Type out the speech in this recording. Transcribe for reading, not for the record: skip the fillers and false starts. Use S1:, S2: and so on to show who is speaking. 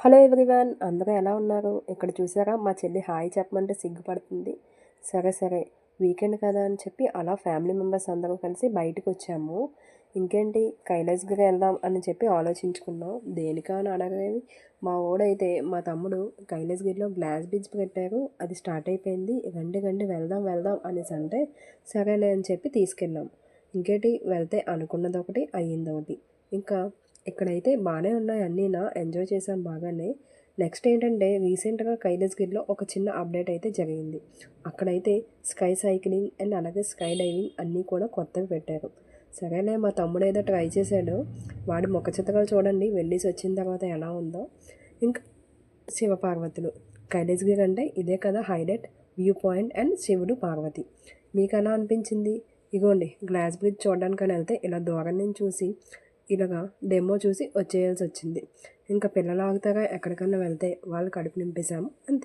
S1: Hello everyone, అందరూ ఎలా ఉన్నారు? ఇక్కడ చూసారా, మా చెల్లి హాయ్ చెప్పమంటే సిగ్గుపడుతుంది. సరే సరే, వీకెండ్ కదా అని చెప్పి అలా ఫ్యామిలీ మెంబర్స్ అందరూ కలిసి బయటకు వచ్చాము. ఇంకేంటి, కైలాసగిరి వెళ్దాం అని చెప్పి ఆలోచించుకున్నాం. దేనికా అని అడగేవి మా తమ్ముడు కైలాసగిరిలో గ్లాస్ బ్రిడ్జ్ పెట్టారు, అది స్టార్ట్ అయిపోయింది, రండి రండి వెళ్దాం వెళ్దాం అనేసి అంటే సరేలే అని చెప్పి తీసుకెళ్ళాం. ఇంకేంటి, వెళ్తే అనుకున్నది ఒకటి అయ్యింది ఒకటి. ఇంకా ఇక్కడైతే బాగానే ఉన్నాయి అన్నీనా, ఎంజాయ్ చేసాం బాగానే. నెక్స్ట్ ఏంటంటే, రీసెంట్గా కైలాసగిరిలో ఒక చిన్న అప్డేట్ అయితే జరిగింది. అక్కడైతే స్కై సైక్లింగ్ అండ్ అలాగే స్కై డైవింగ్ అన్నీ కూడా కొత్తవి పెట్టారు. సరేలే, మా తమ్ముడు ఏదో ట్రై చేశాడు, వాడి ముఖ చిత్రాలు చూడండి వెళ్ళేసి వచ్చిన తర్వాత ఎలా ఉందో. ఇంకా శివపార్వతులు, కైలాసగిరి అంటే ఇదే కదా హైలైట్, వ్యూ పాయింట్ అండ్ శివుడు పార్వతి. మీకు ఎలా అనిపించింది? ఇగోండి, గ్లాస్ బ్రిడ్జ్ చూడడానికని వెళ్తే ఇలా దూరం నుంచి చూసి ఇలాగా డెమో చూసి వచ్చేయాల్సి వచ్చింది. ఇంకా పిల్లలు ఆగుతారా, ఎక్కడికన్నా వెళ్తే వాళ్ళు కడుపు నింపేశాము అంతే.